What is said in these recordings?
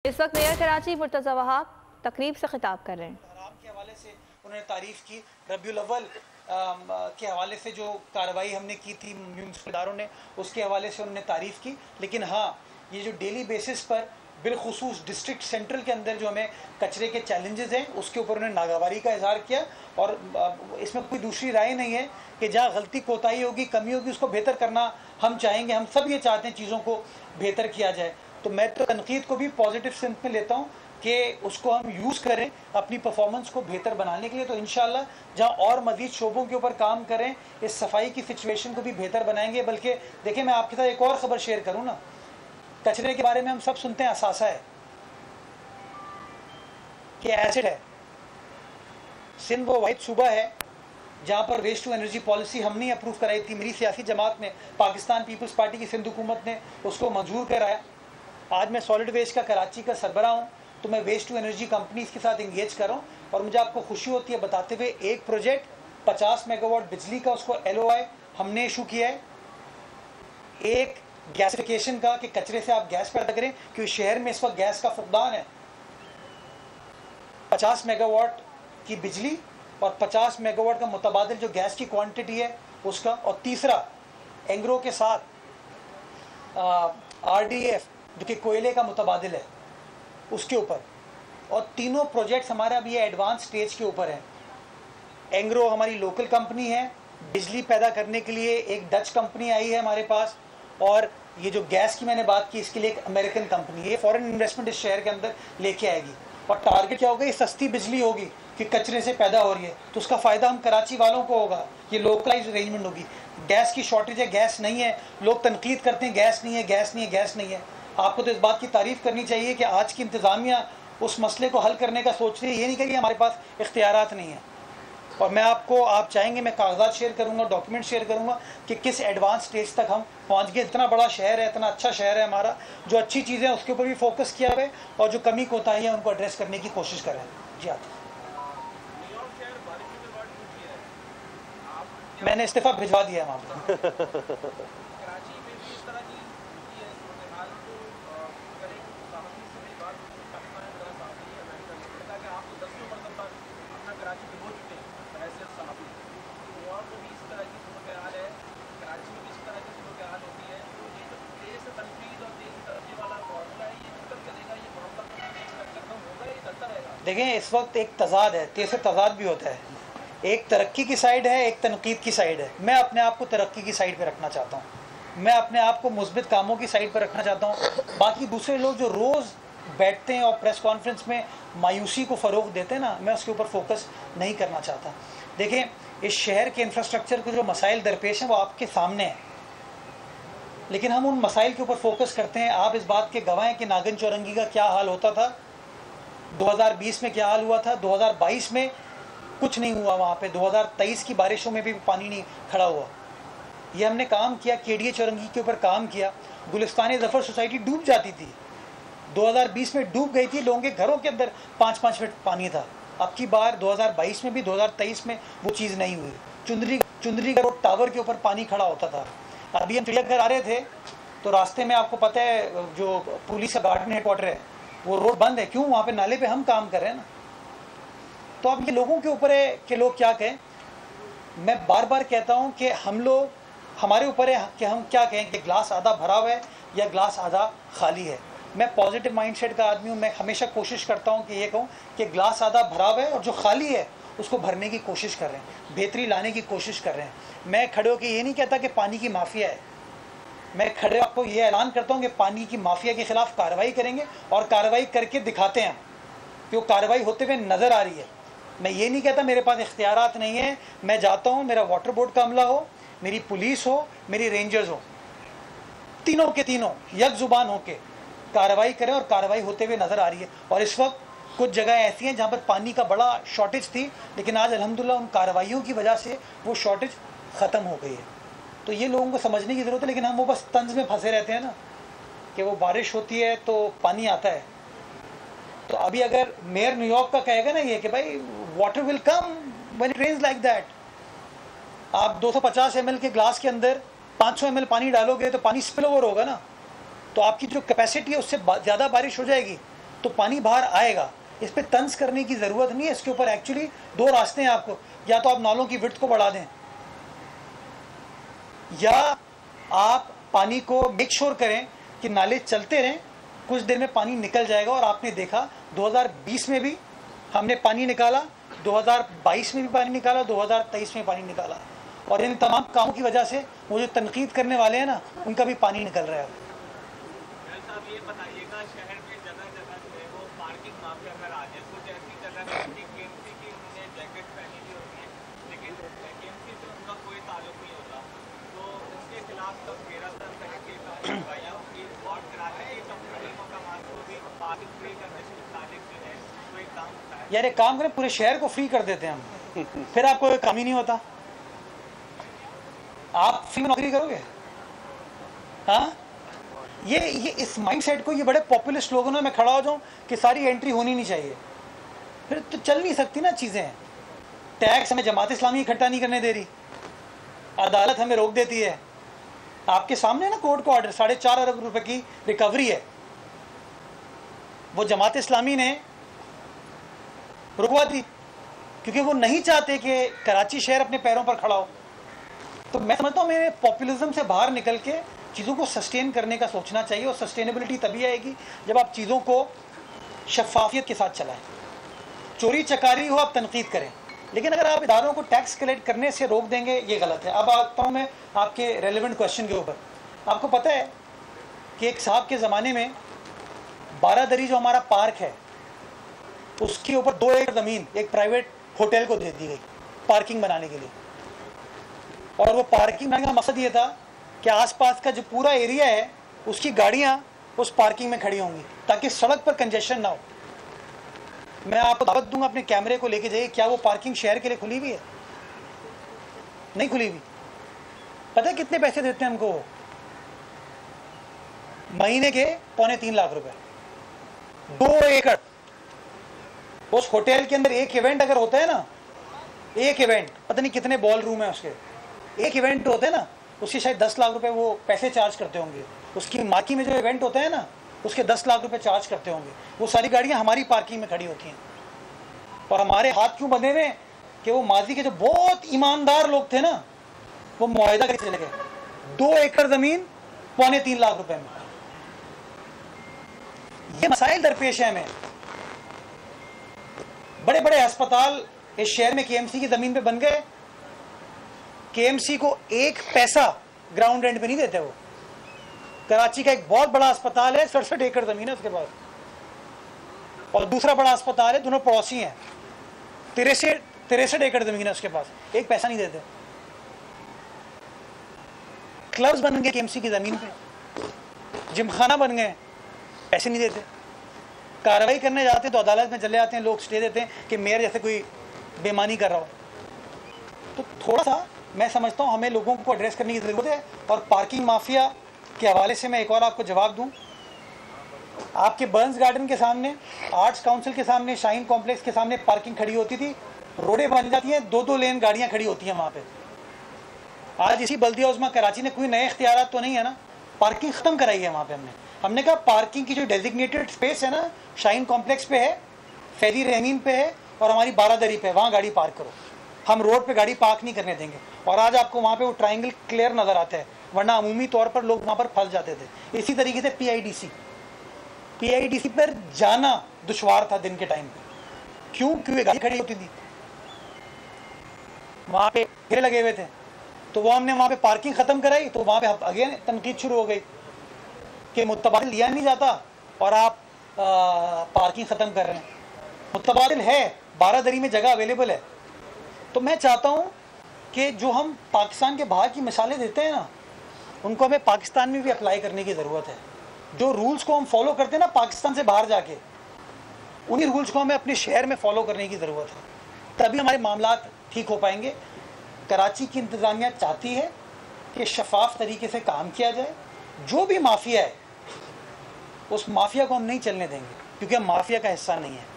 इस वक्त मेयर कराची मुर्तज़ा वहाब तकरीब से खिताब कर रहे हैं। के हवाले से उन्होंने तारीफ़ की, रबीउल अव्वल के हवाले से जो कार्रवाई हमने की थी म्यूनसिपल इदारों ने, उसके हवाले से उन्होंने तारीफ़ की। लेकिन हाँ, ये जो डेली बेसिस पर बिलखुसूस डिस्ट्रिक्ट सेंट्रल के अंदर जो हमें कचरे के चैलेंजेस हैं, उसके ऊपर उन्होंने नागवारी का इजहार किया। और इसमें कोई दूसरी राय नहीं है कि जहाँ गलती कोताही होगी, कमी होगी, उसको बेहतर करना हम चाहेंगे। हम सब ये चाहते हैं चीज़ों को बेहतर किया जाए। तो मैं तो तनकीद को भी पॉजिटिव सेंस में लेता हूँ कि उसको हम यूज़ करें अपनी परफॉर्मेंस को बेहतर बनाने के लिए। तो इंशाल्लाह जहाँ और मज़ीद शोबों के ऊपर काम करें, इस सफाई की सिचुएशन को भी बेहतर बनाएंगे। बल्कि देखिए, मैं आपके साथ एक और ख़बर शेयर करूँ ना, कचरे के बारे में हम सब सुनते हैं असासा है कि एसिड है। सिंध वो वाहिद सूबा है जहाँ पर वेस्ट टू एनर्जी पॉलिसी हमने अप्रूव कराई थी, मेरी सियासी जमात ने, पाकिस्तान पीपल्स पार्टी की सिंध हुकूमत ने उसको मंजूर कराया। आज मैं सॉलिड वेस्ट का कराची का सरबराह हूँ, तो मैं वेस्ट टू एनर्जी कंपनीज़ के साथ इंगेज कर रहा हूँ। और मुझे आपको खुशी होती है बताते हुए, एक प्रोजेक्ट 50 मेगावाट बिजली का, उसको LOI हमने इशू किया है। एक गैसिफिकेशन का, कि कचरे से आप गैस पैदा करें, क्योंकि शहर में इस वक्त गैस का फुकदान है। 50 मेगावाट की बिजली और 50 मेगावाट का मुतबादिल जो गैस की क्वांटिटी है उसका। और तीसरा, एंग्रो के साथ RDF जो कि कोयले का मुतबादिल है, उसके ऊपर। और तीनों प्रोजेक्ट्स हमारे अभी ये एडवांस स्टेज के ऊपर हैं। एंग्रो हमारी लोकल कंपनी है, बिजली पैदा करने के लिए एक डच कंपनी आई है हमारे पास। और ये जो गैस की मैंने बात की, इसके लिए एक अमेरिकन कंपनी है। ये फॉरेन इन्वेस्टमेंट इस शहर के अंदर लेके आएगी। और टारगेट क्या होगा? ये सस्ती बिजली होगी कि कचरे से पैदा हो रही है, तो उसका फ़ायदा हम कराची वालों को होगा। ये लोकलाइज अरेंजमेंट होगी। गैस की शॉर्टेज है, गैस नहीं है, लोग तनकीद करते हैं गैस नहीं है, गैस नहीं है, गैस नहीं है। आपको तो इस बात की तारीफ़ करनी चाहिए कि आज की इंतज़ामिया उस मसले को हल करने का सोच रही है। ये नहीं कि हमारे पास इख्तियारात नहीं है। और मैं आपको, आप चाहेंगे मैं कागजात शेयर करूंगा, डॉक्यूमेंट शेयर करूंगा कि किस एडवांस स्टेज तक हम पहुंच गए। इतना बड़ा शहर है, इतना अच्छा शहर है हमारा, जो अच्छी चीज़ें हैं उसके ऊपर भी फोकस किया हुआ है, और जो कमी कोताही है उनको एड्रेस करने की कोशिश कर रहे हैं। जी हाँ, मैंने इस्तीफ़ा भिजवा दिया है वहाँ पर। देखें, इस वक्त एक तजाद है, तेज़ तजाद भी होता है। एक तरक्की की साइड है, एक तनकीद की साइड है। मैं अपने आप को तरक्की की साइड पे रखना चाहता हूँ, मैं अपने आप को मुस्बित कामों की साइड पर रखना चाहता हूँ। बाकी दूसरे लोग जो रोज़ बैठते हैं और प्रेस कॉन्फ्रेंस में मायूसी को फ़रोग़ देते हैं ना, मैं उसके ऊपर फोकस नहीं करना चाहता। देखें, इस शहर के इंफ्रास्ट्रक्चर के जो मसाइल दरपेश हैं वो आपके सामने हैं, लेकिन हम उन मसाइल के ऊपर फोकस करते हैं। आप इस बात के गवाह हैं कि नागन चौरंगी का क्या हाल होता था, 2020 में क्या हाल हुआ था, 2022 में कुछ नहीं हुआ वहाँ पे, 2023 की बारिशों में भी पानी नहीं खड़ा हुआ। ये हमने काम किया, KDA चौरंगी के ऊपर काम किया। गुलिस्तान ज़फ़र सोसाइटी डूब जाती थी, 2020 में डूब गई थी, लोगों के घरों के अंदर 5-5 फीट पानी था। अब की बार 2022 में भी, 2023 में वो चीज़ नहीं हुई। चुंदरी का रोड टावर के ऊपर पानी खड़ा होता था। अभी हम चिड़ियाघर आ रहे थे तो रास्ते में, आपको पता है, जो पुलिस का गार्डन हेडक्वार्टर है वो रोड बंद है। क्यों? वहाँ पे नाले पे हम काम कर रहे हैं ना। तो अब ये लोगों के ऊपर है कि लोग क्या कहें। मैं बार बार कहता हूँ कि हम लोग, हमारे ऊपर है कि हम क्या कहें, कि ग्लास आधा भरा हुआ है या ग्लास आधा खाली है। मैं पॉजिटिव माइंडसेट का आदमी हूँ। मैं हमेशा कोशिश करता हूँ कि ये कहूँ कि ग्लास आधा भरा हुआ है और जो खाली है उसको भरने की कोशिश कर रहे हैं, बेहतरी लाने की कोशिश कर रहे हैं। मैं खड़े होकर ये नहीं कहता कि पानी की माफिया है। मैं खड़े आपको ये ऐलान करता हूँ कि पानी की माफिया के ख़िलाफ़ कार्रवाई करेंगे, और कार्रवाई करके दिखाते हैं कि वो कार्रवाई होते हुए नज़र आ रही है। मैं ये नहीं कहता मेरे पास इख्तियारात नहीं है। मैं जाता हूँ, मेरा वाटर बोर्ड का अमला हो, मेरी पुलिस हो, मेरी रेंजर्स हो, तीनों के तीनों यक ज़ुबान होके कार्रवाई करें, और कार्रवाई होते हुए नज़र आ रही है। और इस वक्त कुछ जगह ऐसी हैं जहाँ पर पानी का बड़ा शॉर्टेज थी, लेकिन आज अल्हम्दुलिल्लाह उन कार्रवाइयों की वजह से वो शॉर्टेज ख़त्म हो गई है। तो ये लोगों को समझने की ज़रूरत है। लेकिन हम वो बस तंज में फंसे रहते हैं ना, कि वो बारिश होती है तो पानी आता है। तो अभी अगर मेयर न्यूयॉर्क का कहेगा ना ये कि भाई water will come when it rains like that, आप 250 ml के ग्लास के अंदर 500 ml पानी डालोगे तो पानी स्पिल ओवर होगा ना, तो आपकी जो कैपेसिटी है उससे ज़्यादा बारिश हो जाएगी। तो पानी बाहर आएगा। इस पर तंज करने की ज़रूरत नहीं है। इसके ऊपर एक्चुअली दो रास्ते हैं आपको, या तो आप नालों की विड्थ को बढ़ा दें, या आप पानी को मेक श्योर करें कि नाले चलते रहें, कुछ देर में पानी निकल जाएगा। और आपने देखा 2020 में भी हमने पानी निकाला, 2022 में भी पानी निकाला, 2023 में पानी निकाला। और इन तमाम कामों की वजह से वो जो तनकीद करने वाले हैं ना, उनका भी पानी निकल रहा है। साहब ये बताइएगा, शहर में जगह जगह जो है वो पार्किंग माफिया का राज है। कुछ ऐसी जगह है कि केएमसी की उन्होंने जैकेट पहनी हुई होती है, लेकिन केएमसी से उनका कोई ताल्लुक नहीं होता, तो इसके खिलाफ सब घेरा कर करके कार्रवाइयाँ की और कराते हैं। कंपनी मकामात को भी पार्किंग फ्री करने से मुताबिक जो है कोई काम होता है। यार एक काम करें, पूरे शहर को फ्री कर देते हैं हम, फिर आपको कोई काम ही नहीं होता। आप फ्री में नौकरी करोगे? हाँ, ये इस माइंडसेट को, ये बड़े पॉपुलिस्ट लोगों ने, मैं खड़ा हो जाऊं कि सारी एंट्री होनी नहीं चाहिए, फिर तो चल नहीं सकती ना चीज़ें। टैक्स हमें जमात इस्लामी इकट्ठा नहीं करने दे रही, अदालत हमें रोक देती है। आपके सामने ना कोर्ट का ऑर्डर, 4.5 अरब रुपए की रिकवरी है, वो जमात इस्लामी ने रुकवा दी क्योंकि वो नहीं चाहते कि कराची शहर अपने पैरों पर खड़ा हो। तो मैं समझता हूँ मेरे पॉपुलिज्म से बाहर निकल के चीज़ों को सस्टेन करने का सोचना चाहिए। और सस्टेनेबिलिटी तभी आएगी जब आप चीज़ों को शफाफियत के साथ चलाएं। चोरी चकारी हो आप तनकीद करें, लेकिन अगर आप इदारों को टैक्स कलेक्ट करने से रोक देंगे, ये गलत है। अब आता हूँ मैं आपके रेलिवेंट क्वेश्चन के ऊपर। आपको पता है कि एक साहब के ज़माने में 12 दरी जो हमारा पार्क है, उसके ऊपर 2 एकड़ ज़मीन एक प्राइवेट होटल को दे दी गई पार्किंग बनाने के लिए। और वो पार्किंग बनाने का मकसद ये था कि आसपास का जो पूरा एरिया है उसकी गाड़ियाँ उस पार्किंग में खड़ी होंगी ताकि सड़क पर कंजेशन ना हो। मैं आपको दावत दूंगा, अपने कैमरे को लेके जाइए, क्या वो पार्किंग शहर के लिए खुली हुई है? नहीं खुली हुई। पता है कितने पैसे देते हैं हमको? महीने के 2.25 लाख रुपए। 2 एकड़। उस होटल के अंदर एक इवेंट अगर होता है ना, एक इवेंट, पता नहीं कितने बॉल रूम है उसके, एक इवेंट होता है ना, उसके शायद 10 लाख रुपए वो पैसे चार्ज करते होंगे। उसकी मार्की में जो इवेंट होता है ना, उसके 10 लाख रुपए चार्ज करते होंगे। वो सारी गाड़ियां हमारी पार्किंग में खड़ी होती हैं। और हमारे हाथ क्यों बंधे हुए कि वो माजी के जो बहुत ईमानदार लोग थे ना, वो मुआहिदा करके चले गए 2 एकड़ जमीन 3.25 लाख रुपए में। ये मसाइल दरपेश है हमें। बड़े बड़े अस्पताल इस शहर में केएमसी की जमीन पे बन गए। केएमसी को 1 पैसा ग्राउंड रेंट पे नहीं देते वो। कराची का एक बहुत बड़ा अस्पताल है, 67 एकड़ जमीन है उसके पास, और दूसरा बड़ा अस्पताल है, दोनों पड़ोसी हैं, 63 एकड़ जमीन है उसके पास, 1 पैसा नहीं देते। क्लब्स बन गए केएमसी की जमीन पे, जिमखाना बन गए, पैसे नहीं देते। कार्रवाई करने जाते हैं तो अदालत में चले जाते हैं, लोग स्टे देते हैं कि मेयर जैसे कोई बेईमानी कर रहा हो। तो थोड़ा सा मैं समझता हूँ हमें लोगों को एड्रेस करने की ज़रूरत है। और पार्किंग माफिया के हवाले से मैं एक और आपको जवाब दूँ। आपके बर्न्स गार्डन के सामने, आर्ट्स काउंसिल के सामने, शाहीन कॉम्प्लेक्स के सामने पार्किंग खड़ी होती थी, रोडें बन जाती हैं, 2-2 लेन गाड़ियाँ खड़ी होती हैं वहाँ पे। आज इसी बल्दिया उस्मा कराची ने कोई नए इख्तियारात तो नहीं है ना, पार्किंग ख़त्म कराई है वहाँ पे। हमने कहा पार्किंग की जो डेजिग्नेटेड स्पेस है ना, शाहीन कॉम्प्लेक्स पे है, फेरी रहमीन पे है, और हमारी 12 दरी पे, वहाँ गाड़ी पार्क करो। हम रोड पे गाड़ी पार्क नहीं करने देंगे। और आज आपको वहाँ पे वो ट्रायंगल क्लियर नज़र आता है, वरना अमूमी तौर पर लोग वहाँ पर फंस जाते थे। इसी तरीके से पीआईडीसी पर जाना दुश्वार था दिन के टाइम पे। क्यों? क्योंकि गाड़ी खड़ी होती थी, वहाँ पे घेरे लगे हुए थे। तो वो हमने वहाँ पे पार्किंग ख़त्म कराई, तो वहाँ पे अगेन तनकीद शुरू हो गई कि मुतबादिल लिया नहीं जाता और आप पार्किंग ख़त्म कर रहे हैं। मुतबादिल है, 12 दरी में जगह अवेलेबल है। तो मैं चाहता हूँ कि जो हम पाकिस्तान के बाहर की मिसालें देते हैं ना, उनको हमें पाकिस्तान में भी अप्लाई करने की ज़रूरत है। जो रूल्स को हम फॉलो करते हैं ना पाकिस्तान से बाहर जाके, उन्हीं रूल्स को हमें अपने शहर में फॉलो करने की ज़रूरत है, तभी हमारे मामलात ठीक हो पाएंगे। कराची की इंतज़ामिया चाहती है कि शफाफ तरीके से काम किया जाए। जो भी माफिया है, उस माफिया को हम नहीं चलने देंगे, क्योंकि हम माफिया का हिस्सा नहीं है।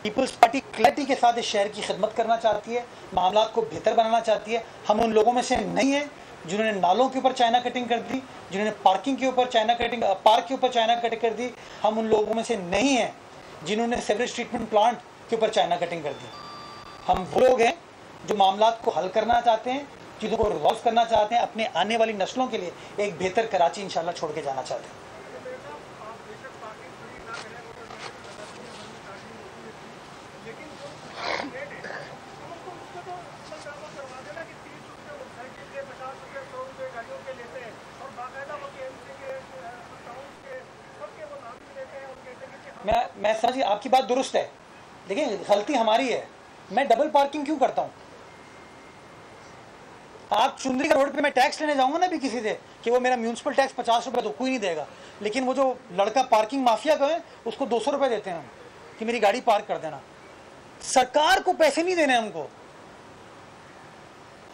पीपल्स पार्टी क्लैरिटी के साथ इस शहर की खिदमत करना चाहती है, मामलात को बेहतर बनाना चाहती है। हम उन लोगों में से नहीं हैं जिन्होंने नालों के ऊपर चाइना कटिंग कर दी, जिन्होंने पार्किंग के ऊपर चाइना कटिंग, पार्क के ऊपर चाइना कटिंग कर दी। हम उन लोगों में से नहीं हैं जिन्होंने सेवरेज ट्रीटमेंट प्लांट के ऊपर चाइना कटिंग कर दी। हम वो लोग हैं जो मामलात को हल करना चाहते हैं, चीज़ों को रिजॉल्व करना चाहते हैं, अपने आने वाली नस्लों के लिए एक बेहतर कराची इंशाल्लाह छोड़ के जाना चाहते हैं। मैं समझिए आपकी बात दुरुस्त है, लेकिन गलती हमारी है। मैं डबल पार्किंग क्यों करता हूँ? आप चुंदरी का रोड पे मैं टैक्स लेने जाऊंगा ना भी किसी से कि वो मेरा म्यूनसिपल टैक्स 50 रुपये तो कोई नहीं देगा, लेकिन वो जो लड़का पार्किंग माफिया का है उसको 200 रुपये देते हैं हम कि मेरी गाड़ी पार्क कर देना। सरकार को पैसे नहीं देने हमको।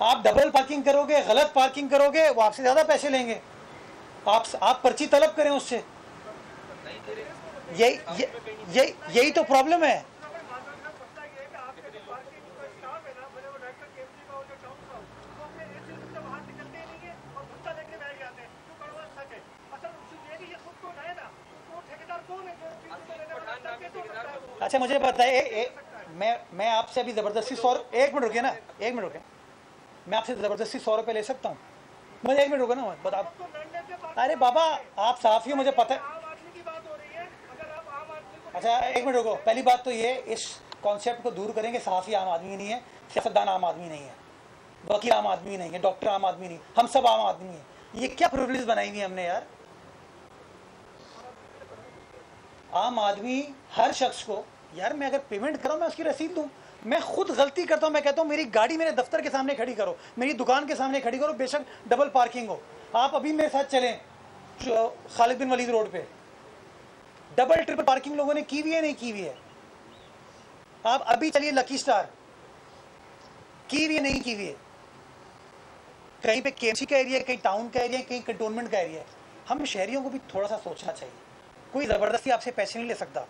आप डबल पार्किंग करोगे, गलत पार्किंग करोगे, वो आपसे ज़्यादा पैसे लेंगे। आप पर्ची तलब करें उससे। यही तो प्रॉब्लम है। अच्छा मुझे बताइए, मैं आपसे अभी ज़बरदस्ती 100, एक मिनट रुके ना, एक मिनट रुके, मैं आपसे ज़बरदस्ती 100 रुपये ले सकता हूँ? मुझे एक मिनट रुके ना, बता। अरे बाबा आप साफ़ी हो, मुझे पता है। अच्छा एक मिनट रुको, पहली बात तो ये इस कॉन्सेप्ट को दूर करेंगे, सहाफ़ी आम आदमी नहीं है, सियासतदान आम आदमी नहीं है, वकील आम आदमी नहीं है, डॉक्टर आम आदमी नहीं, हम सब आम आदमी हैं। ये क्या प्रिविलेज बनाई हुई हमने यार? आम आदमी हर शख्स को, यार मैं अगर पेमेंट कराऊँ मैं उसकी रसीद दूँ। मैं खुद गलती करता हूँ, मैं कहता हूँ मेरी गाड़ी मेरे दफ्तर के सामने खड़ी करो, मेरी दुकान के सामने खड़ी करो, बेशक डबल पार्किंग हो। आप अभी मेरे साथ चलें खालिद बिन वलीद रोड पे, डबल ट्रिपल पार्किंग लोगों ने की हुई है, नहीं की हुई है? आप अभी चलिए लकी स्टार, की हुई है, नहीं की हुई है? कहीं पे केएमसी का एरिया है, कहीं टाउन का एरिया है, कहीं कंटोनमेंट का एरिया है। हम शहरियों को भी थोड़ा सा सोचना चाहिए। कोई ज़बरदस्ती आपसे पैसे नहीं ले सकता।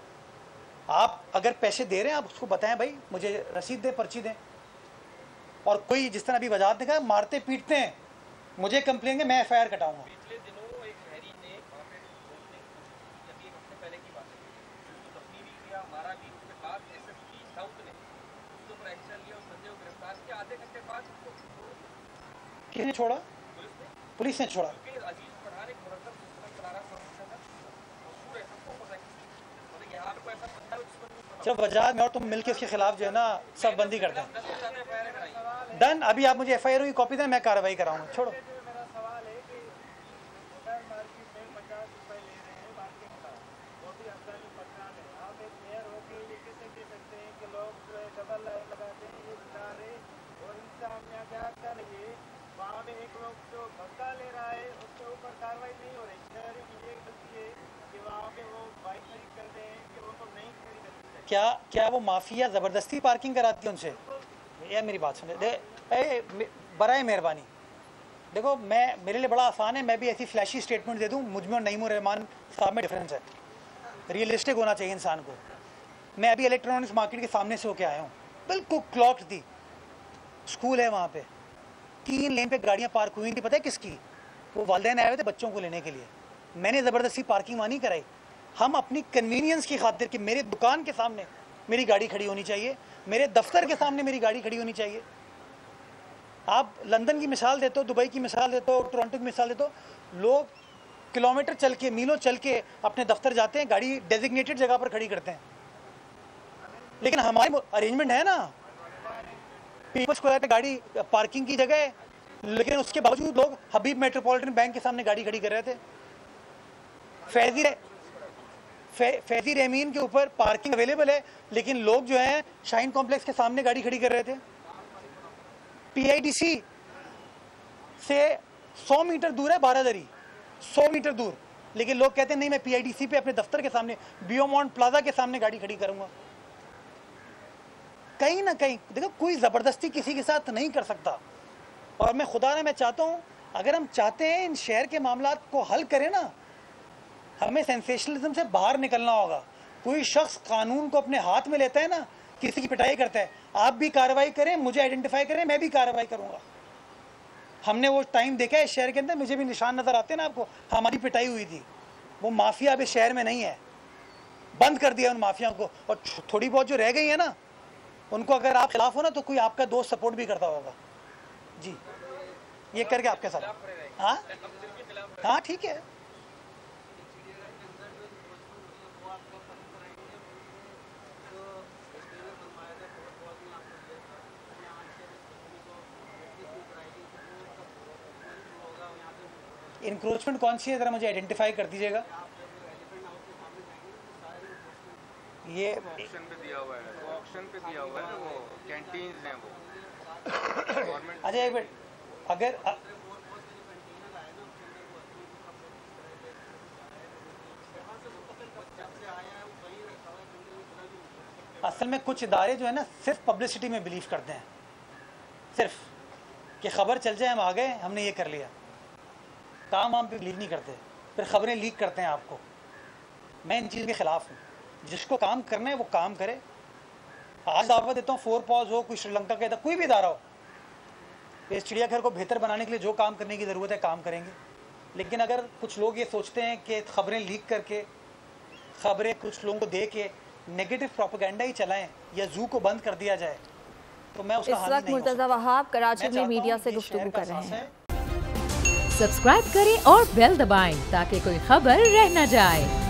आप अगर पैसे दे रहे हैं आप उसको बताएं भाई मुझे रसीद दें, पर्ची दें। और कोई जिस तरह अभी वजाहत ने कहा मारते पीटते हैं, मुझे कंप्लेन है, मैं FIR कटाऊंगा। पिछले दिनों एक शहरी ने वहाँ पे जब एक हफ्ते पहले की बात है, उसको जख्मी भी किया, मारा भी। उसके बाद SSP साउथ ने उसके ऊपर एक्शन लिया, उस बंदे को गिरफ्तार किया। आधे घंटे बाद उसको किसने छोड़ा? पुलिस ने छोड़ा। अजीज पठान एक मुरतब सिस्टम चला रहा था, मशहूर है, सबको पता है। मतलब यहाँ पे कोई ऐसा बंदा है जिसको चलो वजाहत में और तुम मिलकर इसके खिलाफ जो है ना सब बंदी कर दें। डन। अभी आप मुझे FIR की कॉपी दें, मैं कार्रवाई कराऊंगा। छोड़ो। मेरा सवाल है कि शहर मार्केट में 50 रुपये ले रहे हैं पार्किंग का, वो भी अफगानी पठान है। आप एक मेयर होकर ये कैसे कह सकते हैं कि लोग जो है डबल लाइन लगाते हैं, ये बता रहे और इनसे हम यहाँ क्या करेंगे? वहाँ पे एक लोग जो धक्का ले रहा है उसके ऊपर कार्रवाई नहीं हो रही। शहरी की ये गलती है कि वहाँ पे वो बाइक खरीद करते हैं कि वो तो नहीं खरीद सकते। क्या वो माफिया ज़बरदस्ती पार्किंग कराती है उनसे? यार मेरी बात सुने, बराए मेहरबानी देखो, मेरे लिए बड़ा आसान है, मैं भी ऐसी फ्लैशी स्टेटमेंट दे दूँ। मुझ में और नईमुर रहमान साहब में डिफरेंस है। रियलिस्टिक होना चाहिए इंसान को। मैं अभी इलेक्ट्रॉनिक्स मार्केट के सामने से होके आया हूँ, बिल्कुल क्लॉक्ड थी, स्कूल है वहाँ पे, 3 लेन पे गाड़ियाँ पार्क हुई थी। पता है किसकी? वो वालिदैन आए हुए थे बच्चों को लेने के लिए। मैंने ज़बरदस्ती पार्किंग वहाँ नहीं कराई। हम अपनी कन्वीनियंस की खातिर कि मेरे दुकान के सामने मेरी गाड़ी खड़ी होनी चाहिए, मेरे दफ्तर के सामने मेरी गाड़ी खड़ी होनी चाहिए। आप लंदन की मिसाल देते हो, दुबई की मिसाल देते हो, टोरंटो की मिसाल देते हो, लोग किलोमीटर चल के, मीलों चल के अपने दफ्तर जाते हैं, गाड़ी डेजिग्नेटेड जगह पर खड़ी करते हैं। लेकिन हमारी अरेंजमेंट है ना, पीपल्स स्क्वायर पे गाड़ी पार्किंग की जगह है, लेकिन उसके बावजूद लोग हबीब मेट्रोपॉलिटन बैंक के सामने गाड़ी खड़ी कर रहे थे। फैजी रहमीन के ऊपर पार्किंग अवेलेबल है, लेकिन लोग जो हैं शाइन कॉम्प्लेक्स के सामने गाड़ी खड़ी कर रहे थे। PIDC से 100 मीटर दूर है बारादरी, 100 मीटर दूर, लेकिन लोग कहते हैं नहीं मैं PIDC पे अपने दफ्तर के सामने बियोमॉन्ट प्लाजा के सामने गाड़ी खड़ी करूंगा। कहीं ना कहीं देखो, कोई ज़बरदस्ती किसी के साथ नहीं कर सकता। और मैं खुदा ना मैं चाहता हूँ, अगर हम चाहते हैं इन शहर के मामलात को हल करें ना, हमें सेंसेशनलिज्म से बाहर निकलना होगा। कोई शख्स कानून को अपने हाथ में लेता है ना, किसी की पिटाई करता है, आप भी कार्रवाई करें, मुझे आइडेंटिफाई करें, मैं भी कार्रवाई करूंगा। हमने वो टाइम देखा है इस शहर के अंदर, मुझे भी निशान नज़र आते हैं ना आपको, हमारी पिटाई हुई थी। वो माफिया अब इस शहर में नहीं है, बंद कर दिया उन माफिया को, और थोड़ी बहुत जो रह गई है ना, उनको अगर आप खिलाफ हो ना तो कोई आपका दोस्त सपोर्ट भी करता होगा जी, ये करके आपके साथ। हाँ हाँ ठीक है। इंक्रोचमेंट कौन सी है, ज़रा मुझे आइडेंटिफाई कर दीजिएगा। ये ऑप्शन पे दिया हुआ है, वो ऑप्शन पे दिया हुआ है, वो कैंटीन्स हैं वो गवर्नमेंट। अच्छा एक मिनट, अगर असल में कुछ इदारे जो है ना सिर्फ पब्लिसिटी में बिलीव करते हैं, सिर्फ कि खबर चल जाए हम आ गए हमने ये कर लिया, काम वाम पे बिलीव नहीं करते, फिर खबरें लीक करते हैं आपको। मैं इन चीज़ के ख़िलाफ़ हूँ, जिसको काम करना है वो काम करे। आज दावत देता हूँ, 4 पॉज हो, कोई श्रीलंका का इधर कोई भी इदारा हो, इस चिड़ियाघर को बेहतर बनाने के लिए जो काम करने की ज़रूरत है काम करेंगे। लेकिन अगर कुछ लोग ये सोचते हैं कि खबरें लीक करके, खबरें कुछ लोगों को दे के नेगेटिव प्रोपेगेंडा ही चलाएं या जू को बंद कर दिया जाए, तो मैं उसका हामी नहीं हूं। इस वक्त मुर्तज़ा वहाब कराची में मीडिया से गुफ्तगू कर रहे हैं। सब्सक्राइब करें और बेल दबाएं ताकि कोई खबर रह न जाए।